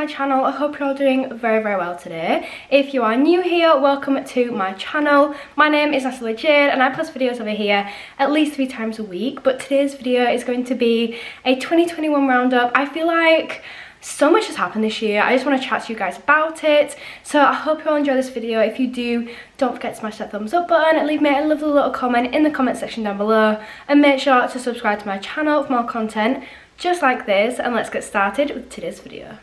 channel. I hope you're all doing very well today. If you are new here, welcome to my channel. My name is Natalie Jade and I post videos over here at least 3 times a week, but today's video is going to be a 2021 roundup. I feel like so much has happened this year. I just want to chat to you guys about it, so I hope you all enjoy this video. If you do, don't forget to smash that thumbs up button and leave me a lovely little comment in the comment section down below, and make sure to subscribe to my channel for more content just like this. And let's get started with today's video.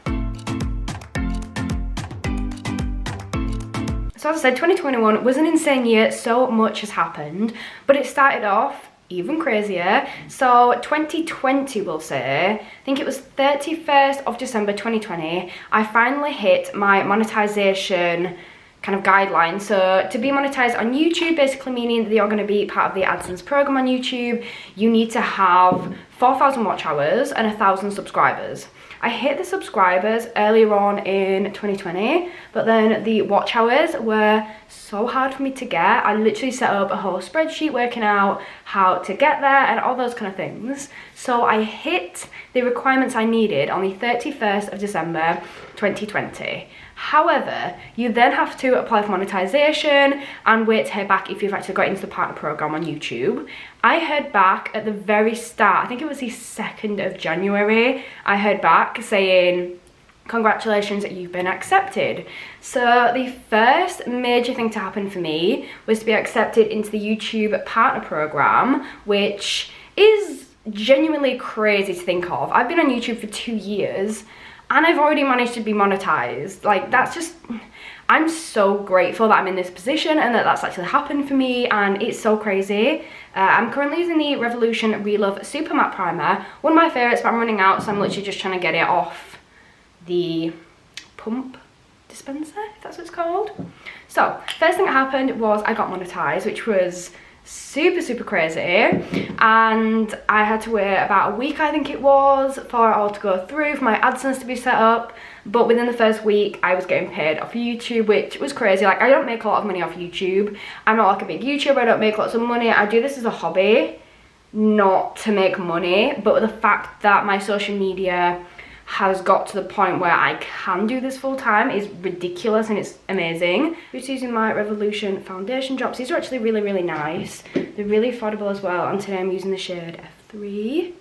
So as I said, 2021 was an insane year. So much has happened, but it started off even crazier. So 2020, we'll say, I think it was 31st of December 2020, I finally hit my monetization kind of guideline. So to be monetized on YouTube, basically meaning that you're going to be part of the AdSense program on YouTube, you need to have 4,000 watch hours and 1,000 subscribers. I hit the subscribers earlier on in 2020, but then the watch hours were so hard for me to get. I literally set up a whole spreadsheet working out how to get there and all those kind of things. So I hit the requirements I needed on the 31st of December 2020. However, you then have to apply for monetization and wait to hear back if you've actually got into the partner program on YouTube. I heard back at the very start, I think it was the 2nd of January, I heard back saying, congratulations, you've been accepted. So the first major thing to happen for me was to be accepted into the YouTube partner program, which is genuinely crazy to think of. I've been on YouTube for 2 years and I've already managed to be monetized. Like, that's just, I'm so grateful that I'm in this position and that that's actually happened for me, and it's so crazy. I'm currently using the Revolution Relove Super Matte Primer, one of my favorites, but I'm running out, so I'm literally just trying to get it off the pump dispenser, if that's what it's called. So first thing that happened was I got monetized, which was super crazy, and I had to wait about a week, I think it was, for it all to go through, for my AdSense to be set up. But within the first week I was getting paid off YouTube, which was crazy. Like, I don't make a lot of money off YouTube. I'm not like a big YouTuber, I don't make lots of money. I do this as a hobby, not to make money, but the fact that my social media has got to the point where I can do this full time is ridiculous, and it's amazing. Just using my Revolution foundation drops. These are actually really nice. They're really affordable as well, and today I'm using the shade F3.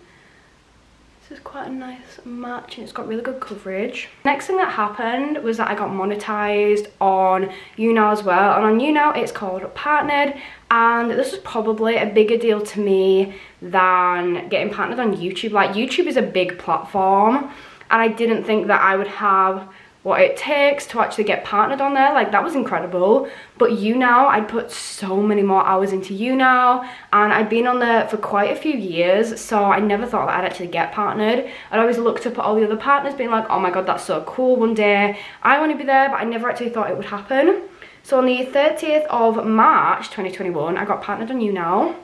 This is quite a nice match and it's got really good coverage. Next thing that happened was that I got monetized on YouNow as well, and on YouNow it's called Partnered, and this was probably a bigger deal to me than getting partnered on YouTube. Like, YouTube is a big platform, and I didn't think that I would have what it takes to actually get partnered on there. Like, that was incredible. But YouNow, I'd put so many more hours into YouNow, and I'd been on there for quite a few years, so I never thought that I'd actually get partnered. I'd always looked up at all the other partners being like, oh my god, that's so cool, one day I want to be there, but I never actually thought it would happen. So on the 30th of March 2021, I got partnered on YouNow,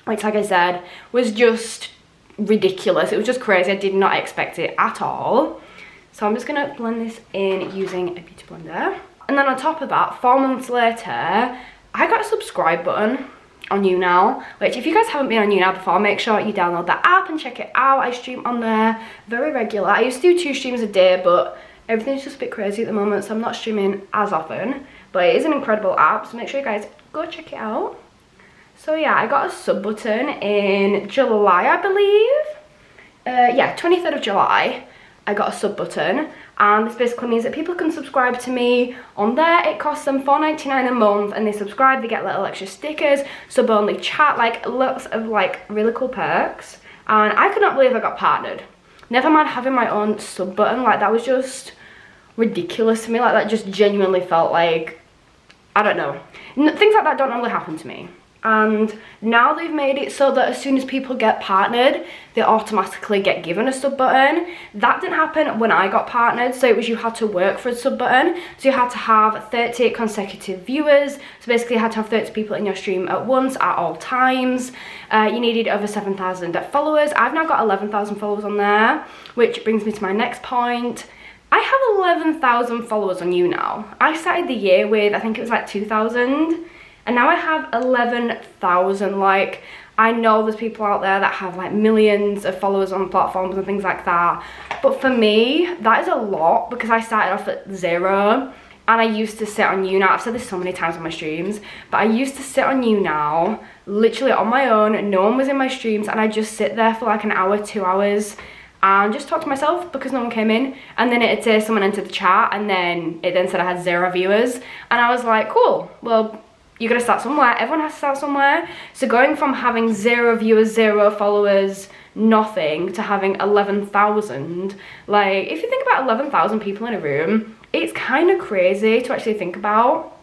which, like I said, was just ridiculous. It was just crazy. I did not expect it at all. So I'm just gonna blend this in using a beauty blender. And then on top of that, 4 months later, I got a subscribe button on YouNow, which, if you guys haven't been on YouNow before, make sure you download the app and check it out. I stream on there very regular. I used to do 2 streams a day, but everything's just a bit crazy at the moment, so I'm not streaming as often. But it is an incredible app, so make sure you guys go check it out. So yeah, I got a sub button in July, I believe. Yeah, 23rd of July. I got a sub button, and this basically means that people can subscribe to me on there. It costs them $4.99 a month, and they subscribe, they get little extra stickers, sub only chat, like lots of like really cool perks. And I could not believe I got partnered. Never mind having my own sub button, like that was just ridiculous to me. Like, that just genuinely felt like, I don't know, things like that don't normally happen to me. And now they've made it so that as soon as people get partnered, they automatically get given a sub button. That didn't happen when I got partnered, so it was you had to work for a sub button. So you had to have 30 consecutive viewers. So basically you had to have 30 people in your stream at once at all times. You needed over 7,000 followers. I've now got 11,000 followers on there, which brings me to my next point. I have 11,000 followers on YouNow. I started the year with, I think it was like 2,000. And now I have 11,000. Like, I know there's people out there that have like millions of followers on platforms and things like that, but for me that is a lot because I started off at 0. And I used to sit on YouNow. I've said this so many times on my streams, but I used to sit on YouNow literally on my own. No one was in my streams, and I just sit there for like an hour, 2 hours, and just talk to myself because no one came in. And then it'd say someone entered the chat, and then it then said I had 0 viewers, and I was like, cool, well, you gotta start somewhere. Everyone has to start somewhere. So going from having 0 viewers, 0 followers, nothing, to having 11,000, like if you think about 11,000 people in a room, it's kind of crazy to actually think about.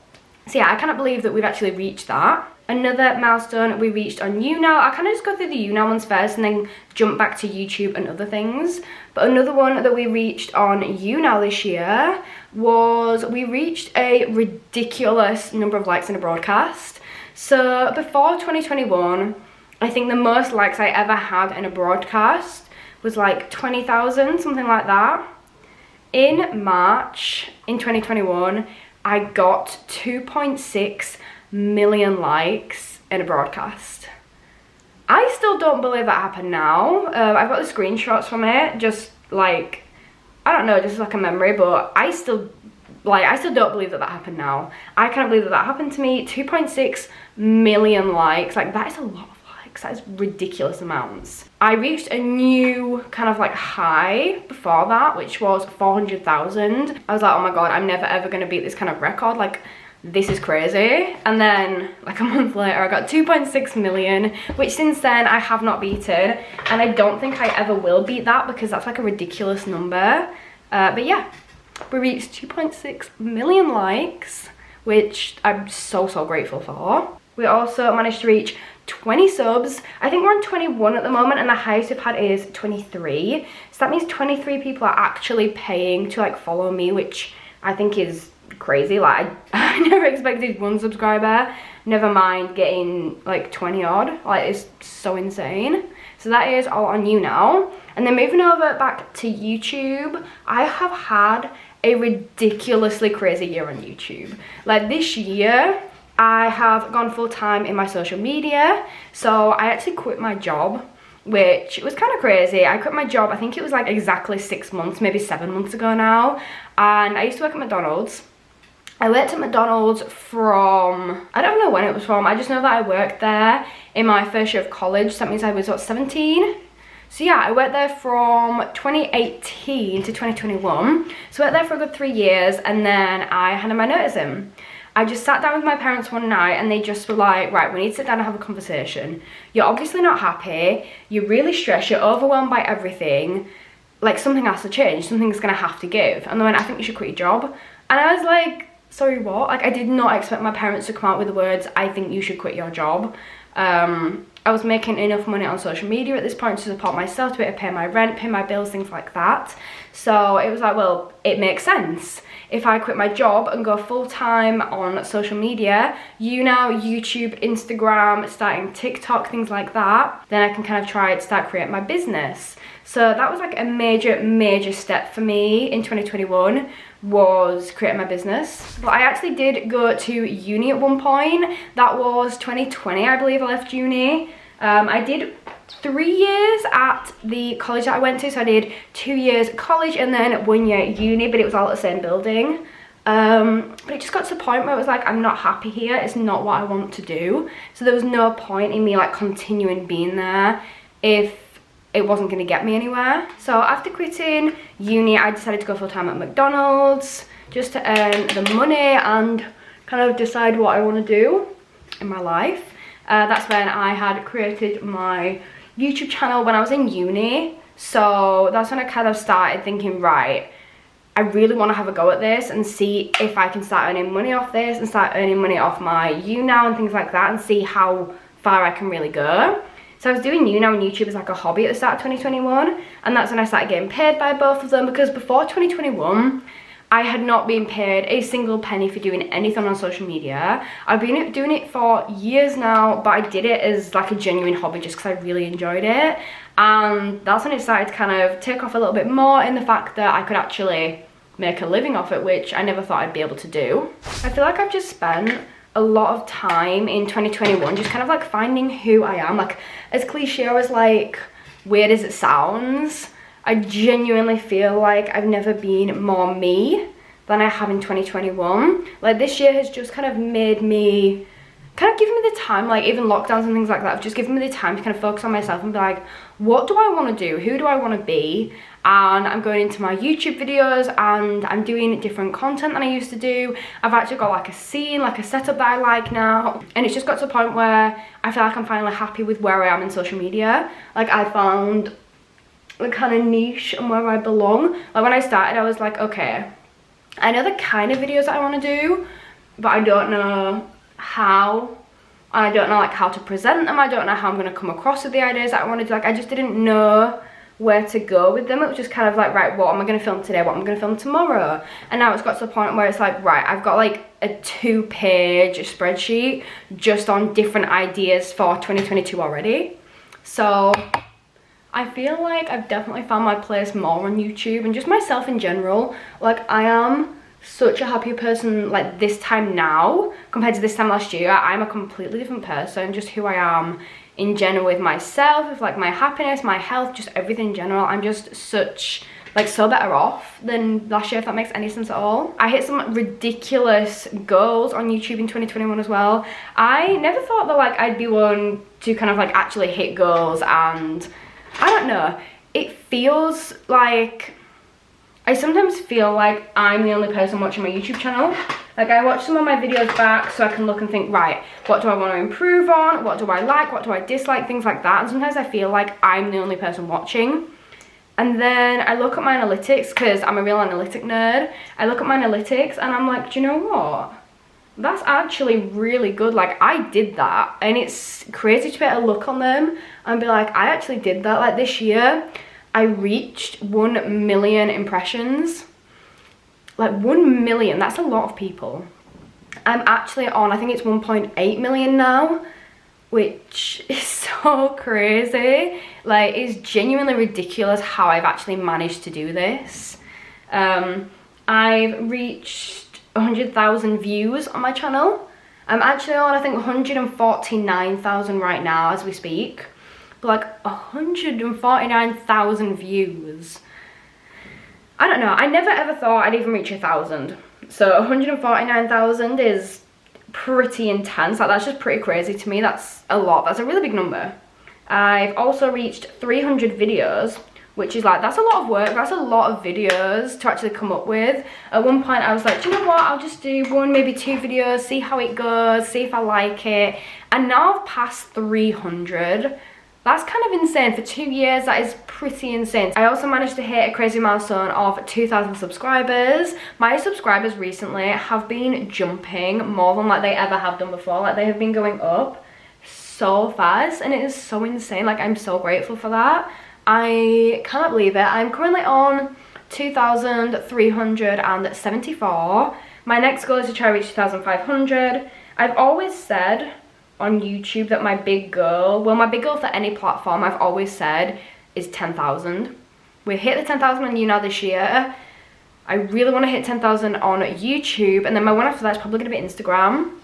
So yeah, I cannot believe that we've actually reached that. Another milestone we reached on YouNow. I kind of just go through the YouNow ones first and then jump back to YouTube and other things. But another one that we reached on YouNow this year was we reached a ridiculous number of likes in a broadcast. So before 2021, I think the most likes I ever had in a broadcast was like 20,000, something like that. In March in 2021, I got 2.6 million likes in a broadcast. I still don't believe that happened now. I've got the screenshots from it, just like, I don't know, just like a memory, but I still don't believe that that happened now. I can't believe that that happened to me. 2.6 million likes, like that is a lot of likes. That is ridiculous amounts. I reached a new kind of like high before that, which was 400,000. I was like, oh my god, I'm never ever gonna beat this kind of record, like this is crazy. And then like a month later I got 2.6 million, which since then I have not beaten, and I don't think I ever will beat that because that's like a ridiculous number. But yeah, we reached 2.6 million likes, which I'm so grateful for. We also managed to reach 20 subs. I think we're on 21 at the moment, and the highest we've had is 23. So that means 23 people are actually paying to like follow me, which I think is crazy. Like I never expected 1 subscriber, never mind getting like 20 odd. Like it's so insane. So that is all on YouNow. And then moving over back to YouTube, I have had a ridiculously crazy year on YouTube. Like this year I have gone full-time in my social media. So I actually quit my job, which was kind of crazy. I quit my job, I think it was like exactly 6 months, maybe 7 months ago now. And I used to work at McDonald's. I worked at McDonald's from, I don't know when it was from, I just know that I worked there in my first year of college. So that means I was, what, 17? So yeah, I worked there from 2018 to 2021. So I worked there for a good 3 years, and then I handed my notice in. I just sat down with my parents one night and they just were like, right, we need to sit down and have a conversation. You're obviously not happy, you're really stressed, you're overwhelmed by everything. Like something has to change, something's gonna have to give. And they went, I think you should quit your job. And I was like, sorry, what? Like I did not expect my parents to come out with the words, I think you should quit your job. I was making enough money on social media at this point to support myself, to be able to pay my rent, pay my bills, things like that. So it was like, well, it makes sense. If I quit my job and go full-time on social media, YouTube, Instagram, starting TikTok, things like that, then I can kind of try to start creating my business. So that was like a major step for me in 2021, was creating my business. But I actually did go to uni at one point. That was 2020, I believe I left uni. I did 3 years at the college that I went to. So I did 2 years college and then 1 year at uni, but it was all at the same building. But it just got to the point where it was like, I'm not happy here. It's not what I want to do. So there was no point in me like continuing being there if it wasn't going to get me anywhere. So after quitting uni, I decided to go full time at McDonald's just to earn the money and kind of decide what I want to do in my life. That's when I had created my YouTube channel when I was in uni. So that's when I kind of started thinking, right, I really want to have a go at this and see if I can start earning money off this and start earning money off my YouNow and things like that, and see how far I can really go. So I was doing YouNow and YouTube as like a hobby at the start of 2021, and that's when I started getting paid by both of them, because before 2021 I had not been paid a single penny for doing anything on social media. I've been doing it for years now, but I did it as like a genuine hobby just because I really enjoyed it. And that's when it started to kind of take off a little bit more, in the fact that I could actually make a living off it, which I never thought I'd be able to do. I feel like I've just spent a lot of time in 2021 just kind of like finding who I am. Like, as cliche as like weird as it sounds, I genuinely feel like I've never been more me than I have in 2021. Like, this year has just kind of made me, kind of given me the time, like even lockdowns and things like that have just given me the time to kind of focus on myself and be like, what do I want to do? Who do I want to be? And I'm going into my YouTube videos and I'm doing different content than I used to do. I've actually got like a scene, like a setup that I like now. And it's just got to a point where I feel like I'm finally happy with where I am in social media. Like, I found the kind of niche and where I belong. Like, when I started, I was like, okay, I know the kind of videos that I want to do, but I don't know how. I don't know like how to present them. I don't know how I'm going to come across with the ideas that I want to do. Like, I just didn't know where to go with them. It was just kind of like, right, what am I going to film today? What am I going to film tomorrow? And now it's got to the point where it's like, right, I've got like a 2-page spreadsheet just on different ideas for 2022 already. So I feel like I've definitely found my place more on YouTube and just myself in general. Like, I am such a happier person like this time now compared to this time last year. I'm a completely different person, just who I am in general with myself, with like my happiness, my health, just everything in general. I'm just such like so better off than last year, if that makes any sense at all. I hit some ridiculous goals on YouTube in 2021 as well. I never thought that like I'd be one to kind of like actually hit goals, and I don't know, it feels like I sometimes feel like I'm the only person watching my YouTube channel. Like, I watch some of my videos back so I can look and think, right, what do I want to improve on? What do I like? What do I dislike? Things like that. And sometimes I feel like I'm the only person watching. And then I look at my analytics, because I'm a real analytic nerd. I look at my analytics and I'm like, do you know what? That's actually really good. Like, I did that. And it's crazy to be able to look on them and be like, I actually did that. Like, this year I reached 1 million impressions. Like, 1 million, that's a lot of people. I'm actually on, I think it's 1.8 million now, which is so crazy. Like, it's genuinely ridiculous how I've actually managed to do this. I've reached 100,000 views on my channel. I'm actually on, I think, 149,000 right now as we speak. But like 149,000 views. I don't know, I never ever thought I'd even reach 1,000. So 149,000 is pretty intense. Like, that's just pretty crazy to me. That's a lot. That's a really big number. I've also reached 300 videos, which is like, that's a lot of work. That's a lot of videos to actually come up with. At one point I was like, do you know what, I'll just do 1, maybe 2 videos, see how it goes, see if I like it. And now I've passed 300. That's kind of insane. For 2 years, that is pretty insane. I also managed to hit a crazy milestone of 2,000 subscribers. My subscribers recently have been jumping more than like they ever have done before. Like, they have been going up so fast, and it is so insane. Like, I'm so grateful for that. I cannot believe it. I'm currently on 2,374. My next goal is to try to reach 2,500. I've always said on YouTube that my big goal, well, my big goal for any platform, I've always said, is 10,000. We hit the 10,000 on now this year. I really want to hit 10,000 on YouTube, and then my one after that is probably going to be Instagram.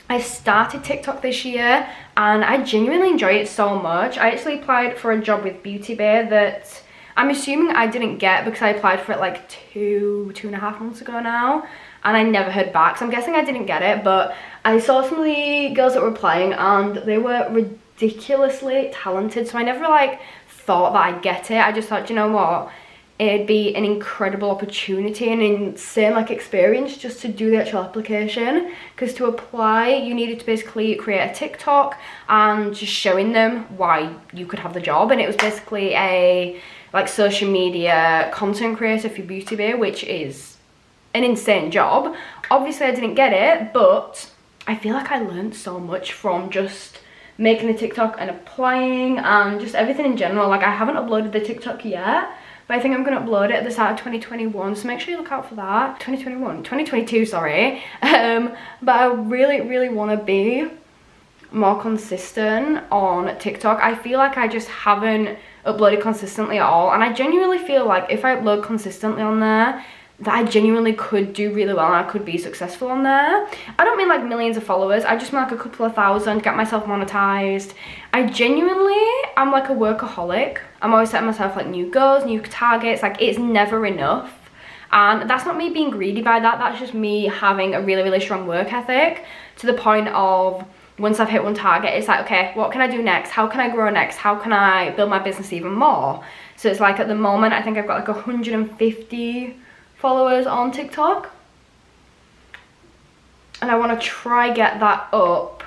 I started TikTok this year and I genuinely enjoy it so much. I actually applied for a job with Beauty Bay that I'm assuming I didn't get because I applied for it like two and a half months ago now, and I never heard back. So I'm guessing I didn't get it, but I saw some of the girls that were applying and they were ridiculously talented. So I never like thought that I'd get it. I just thought, you know what? It'd be an incredible opportunity and insane like experience just to do the actual application, because to apply you needed to basically create a TikTok and just showing them why you could have the job. And it was basically a like social media content creator for Beauty Bay, which is an insane job. Obviously I didn't get it, but I feel like I learned so much from just making the TikTok and applying and just everything in general. Like, I haven't uploaded the TikTok yet, but I think I'm going to upload it at the start of 2021, so make sure you look out for that. 2022, sorry. But I really want to be more consistent on TikTok. I feel like I just haven't uploaded consistently at all, and I genuinely feel like if I upload consistently on there, that I genuinely could do really well and I could be successful on there. I don't mean like millions of followers, I just mean like a couple of thousand, get myself monetized. I genuinely am like a workaholic. I'm always setting myself like new goals, new targets, like it's never enough. And that's not me being greedy by that, that's just me having a really, really strong work ethic to the point of once I've hit one target, it's like, okay, what can I do next? How can I grow next? How can I build my business even more? So it's like at the moment, I think I've got like 150 followers on TikTok. And I want to try get that up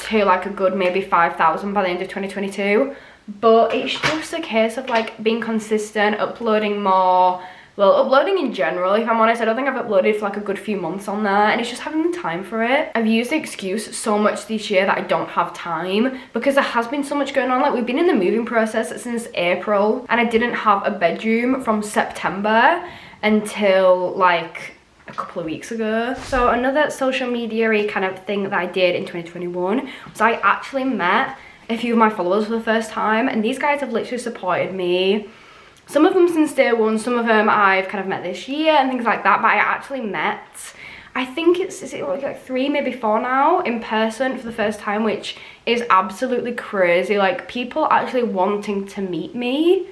to like a good maybe 5,000 by the end of 2022. But it's just a case of like being consistent, uploading more. Well, uploading in general, if I'm honest, I don't think I've uploaded for like a good few months on there, and it's just having the time for it. I've used the excuse so much this year that I don't have time because there has been so much going on. Like we've been in the moving process since April, and I didn't have a bedroom from September until like a couple of weeks ago. So another social media-y kind of thing that I did in 2021 was I actually met a few of my followers for the first time, and these guys have literally supported me. Some of them since day one, some of them I've kind of met this year and things like that, but I actually met, I think is it like 3, maybe 4 now in person for the first time, which is absolutely crazy. Like people actually wanting to meet me.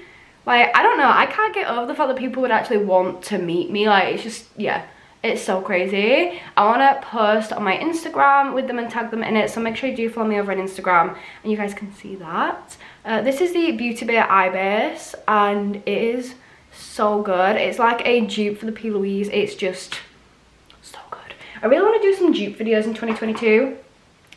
Like, I don't know, I can't get over the fact that people would actually want to meet me. Like, it's just, yeah, it's so crazy. I want to post on my Instagram with them and tag them in it, so make sure you do follow me over on Instagram and you guys can see that. This is the Beauty Bay eye base, and it is so good. It's like a dupe for the P. Louise. It's just so good. I really want to do some dupe videos in 2022.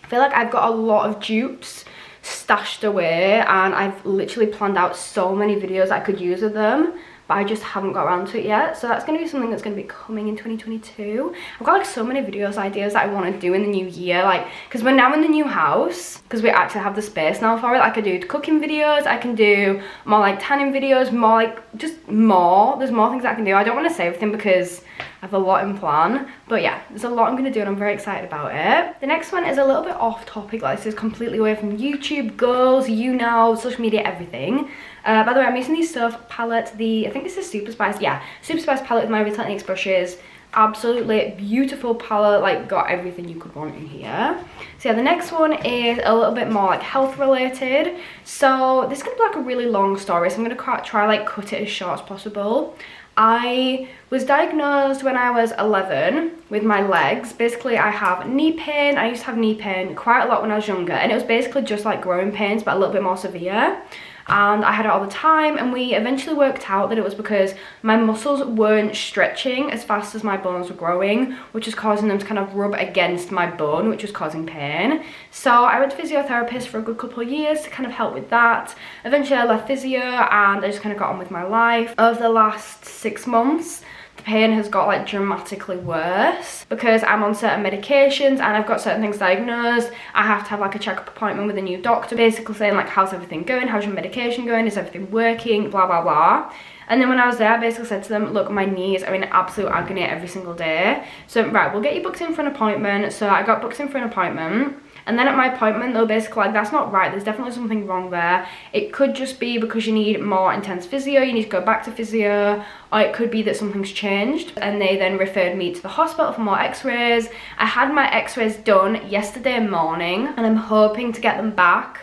I feel like I've got a lot of dupes stashed away, and I've literally planned out so many videos I could use of them, but I just haven't got around to it yet. So that's going to be something that's going to be coming in 2022. I've got like so many videos ideas that I want to do in the new year, like because we're now in the new house, because we actually have the space now for it. I could do cooking videos, I can do more like tanning videos, more like just more. There's more things I can do. I don't want to say everything because I have a lot in plan, but yeah, there's a lot I'm going to do and I'm very excited about it. The next one is a little bit off topic, like this is completely away from YouTube, goals, you know, social media, everything. By the way, I'm using the Stuff palette, I think this is Super Spice, yeah, Super Spice palette with my Real Techniques brushes. Absolutely beautiful palette, like got everything you could want in here. So yeah, the next one is a little bit more like health related. So this is gonna be like a really long story, so I'm gonna try like cut it as short as possible. I was diagnosed when I was 11 with my legs. Basically, I have knee pain. I used to have knee pain quite a lot when I was younger, and it was basically just like growing pains, but a little bit more severe. And I had it all the time, and we eventually worked out that it was because my muscles weren't stretching as fast as my bones were growing, which was causing them to kind of rub against my bone, which was causing pain. So I went to physiotherapist for a good couple of years to kind of help with that. Eventually I left physio and I just kind of got on with my life. Over the last 6 months, the pain has got like dramatically worse because I'm on certain medications and I've got certain things diagnosed. I have to have like a checkup appointment with a new doctor, basically saying like, how's everything going, how's your medication going, is everything working, blah blah blah. And then when I was there, I basically said to them, look, my knees are in absolute agony every single day, so right, we'll get you booked in for an appointment. So I got booked in for an appointment. And then at my appointment, they were basically like, that's not right, there's definitely something wrong there. It could just be because you need more intense physio, you need to go back to physio, or it could be that something's changed. And they then referred me to the hospital for more x-rays. I had my x-rays done yesterday morning, and I'm hoping to get them back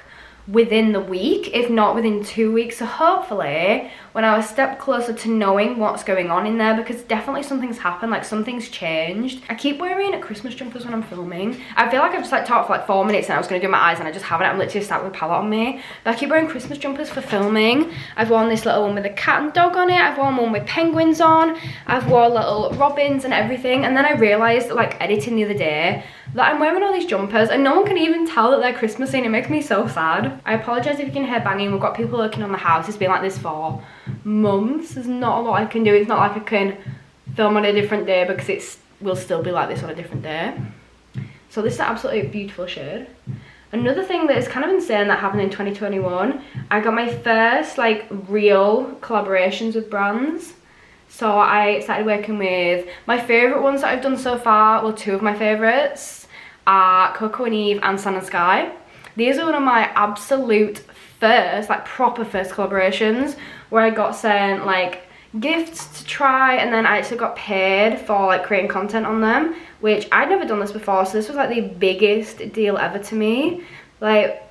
within the week, if not within 2 weeks. So hopefully when I was a step closer to knowing what's going on in there, because definitely something's happened, like something's changed. I keep wearing Christmas jumpers when I'm filming. I feel like I've just like talked for like 4 minutes and I was going to do my eyes and I just haven't. I'm literally sat with a palette on me, but I keep wearing Christmas jumpers for filming. I've worn this little one with a cat and dog on it, I've worn one with penguins on, I've worn little robins and everything. And then I realised, like editing the other day, that I'm wearing all these jumpers and no one can even tell that they're Christmassy, and it makes me so sad. I apologise if you can hear banging. We've got people working on the house. It's been like this for months. There's not a lot I can do. It's not like I can film on a different day because it will still be like this on a different day. So this is absolutely a beautiful shade. Another thing that is kind of insane that happened in 2021, I got my first like real collaborations with brands. So I started working with, my favourite ones that I've done so far, well, 2 of my favourites are Coco and Eve and Sun and Sky. These are one of my absolute first, like proper first collaborations, where I got sent like gifts to try, and then I actually got paid for like creating content on them, which I'd never done this before, so this was like the biggest deal ever to me. Like,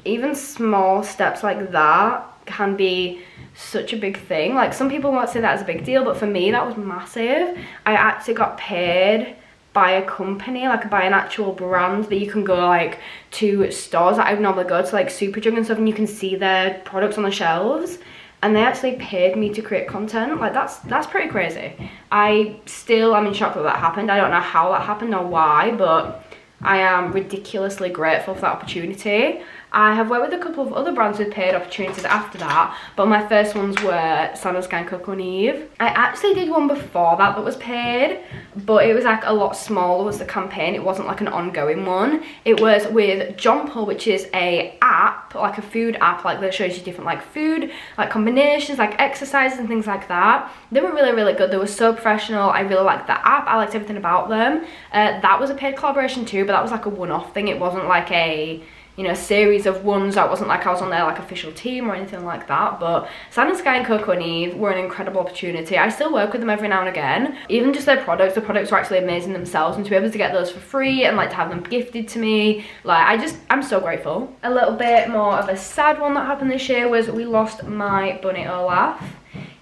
even small steps like that can be such a big thing. Like, some people won't say that as a big deal, but for me that was massive. I actually got paid by a company, like by an actual brand that you can go like to stores that I would normally go to, like Superdrug and stuff, and you can see their products on the shelves, and they actually paid me to create content. Like, that's pretty crazy. I'm in shock that happened. I don't know how that happened or why, but I am ridiculously grateful for that opportunity. I have worked with a couple of other brands with paid opportunities after that, but my first ones were Sandal Sky and Coco and Eve. I actually did one before that was paid, but it was like a lot smaller was the campaign. It wasn't like an ongoing one. It was with Jomple, which is a app, like a food app, like that shows you different like food, like combinations, like exercises and things like that. They were really, really good. They were so professional. I really liked the app. I liked everything about them. That was a paid collaboration too, but that was like a one-off thing. It wasn't like a, you know, series of ones. That wasn't like I was on their like official team or anything like that. But Sandal Sky and Coco and Eve were an incredible opportunity. I still work with them every now and again. Even just their products, the products were actually amazing themselves, and to be able to get those for free and like to have them gifted to me, like I'm so grateful. A little bit more of a sad one that happened this year was we lost my bunny Olaf.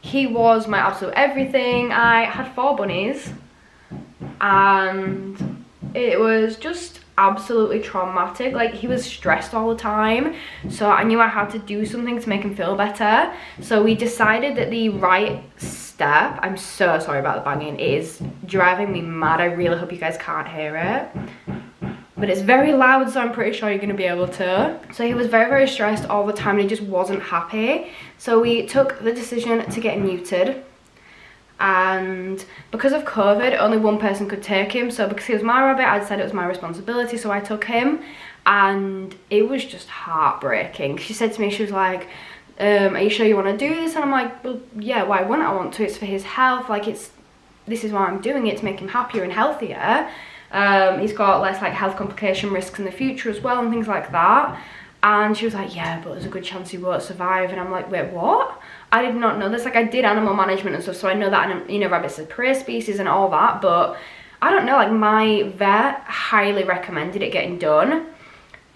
He was my absolute everything. I had 4 bunnies and it was just absolutely traumatic. Like, he was stressed all the time, so I knew I had to do something to make him feel better. So we decided that the right step, I'm so sorry about the banging, it is driving me mad. I really hope you guys can't hear it, but it's very loud, so I'm pretty sure you're going to be able to. So he was very, very stressed all the time and he just wasn't happy, so we took the decision to get him neutered. And because of COVID, only one person could take him, so because he was my rabbit, I decided it was my responsibility, so I took him. And it was just heartbreaking. She said to me, she was like, are you sure you want to do this? And I'm like, well, yeah, why wouldn't I want to? It's for his health. Like, this is why I'm doing it, to make him happier and healthier. He's got less like health complication risks in the future as well and things like that. And she was like, yeah, but there's a good chance he won't survive. And I'm like, wait, what? I did not know this. Like, I did animal management and stuff, so I know that, you know, rabbits are prey species and all that, but I don't know, like, my vet highly recommended it getting done,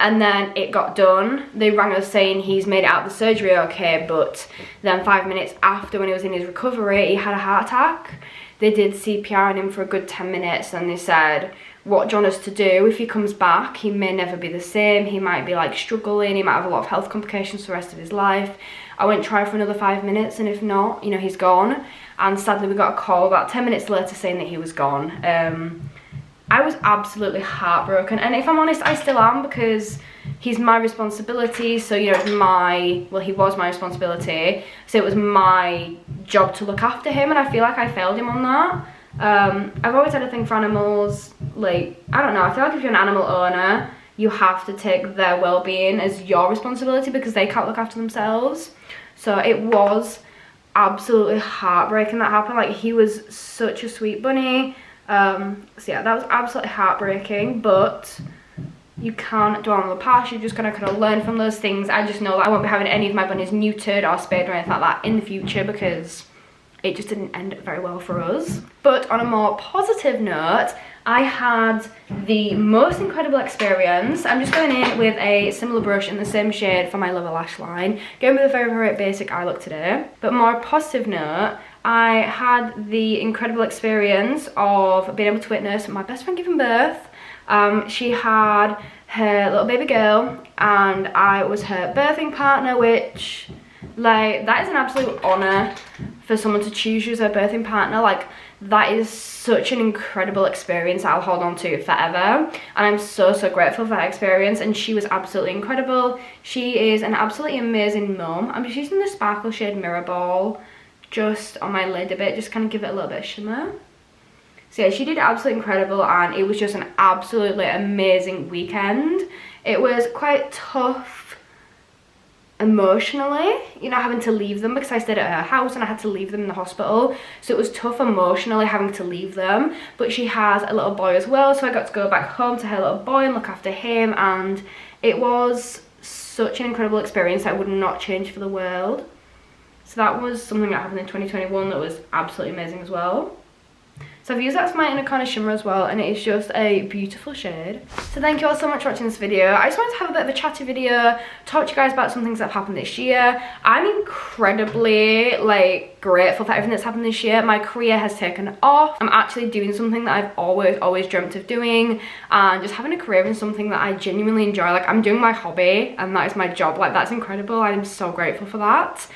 and then it got done. They rang us saying he's made it out of the surgery okay, but then 5 minutes after, when he was in his recovery, he had a heart attack. They did CPR on him for a good 10 minutes, and they said, what do you want us to do? If he comes back, he may never be the same. He might be like struggling. He might have a lot of health complications for the rest of his life. I went try for another 5 minutes, and if not, you know, he's gone. And sadly, we got a call about 10 minutes later saying that he was gone. I was absolutely heartbroken, and if I'm honest, I still am, because he's my responsibility. So, you know, he was my responsibility, so it was my job to look after him, and I feel like I failed him on that. I've always had a thing for animals. Like, I don't know, I feel like if you're an animal owner, you have to take their well-being as your responsibility, because they can't look after themselves. So it was absolutely heartbreaking that happened. Like, he was such a sweet bunny. So yeah, that was absolutely heartbreaking, but you can't dwell on the past. You're just gonna kind of learn from those things. I just know that I won't be having any of my bunnies neutered or spayed or anything like that in the future, because it just didn't end very well for us. But on a more positive note, I had the most incredible experience. I'm just going in with a similar brush in the same shade for my lower lash line, going with a very, very basic eye look today. But more positive note, I had the incredible experience of being able to witness my best friend giving birth. She had her little baby girl, and I was her birthing partner, which, like, that is an absolute honor for someone to choose you as their birthing partner. Like, that is such an incredible experience that I'll hold on to forever, and I'm so, so grateful for that experience. And she was absolutely incredible. She is an absolutely amazing mum. I'm just using the sparkle shade Mirror Ball just on my lid a bit, just kind of give it a little bit of shimmer. So yeah, she did absolutely incredible, and it was just an absolutely amazing weekend. It was quite tough emotionally, you know, having to leave them, because I stayed at her house and I had to leave them in the hospital, so it was tough emotionally having to leave them. But she has a little boy as well, so I got to go back home to her little boy and look after him, and it was such an incredible experience that I would not change for the world. So that was something that happened in 2021 that was absolutely amazing as well. So I've used that as my inner corner shimmer as well, and it is just a beautiful shade. So thank you all so much for watching this video. I just wanted to have a bit of a chatty video, talk to you guys about some things that have happened this year. I'm incredibly like grateful for everything that's happened this year. My career has taken off. I'm actually doing something that I've always dreamt of doing, and just having a career in something that I genuinely enjoy. Like, I'm doing my hobby and that is my job. Like, that's incredible. I'm so grateful for that.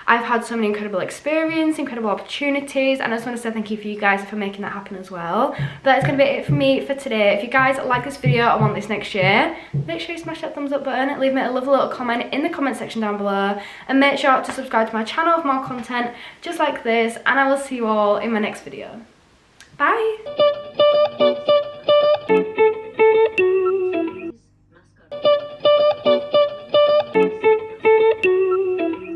I've had so many incredible experiences, incredible opportunities, and I just want to say thank you for you guys for making that happen as well. But that's going to be it for me for today. If you guys like this video or want this next year, make sure you smash that thumbs up button, leave me a lovely little comment in the comment section down below, and make sure to subscribe to my channel for more content just like this, and I will see you all in my next video. Bye!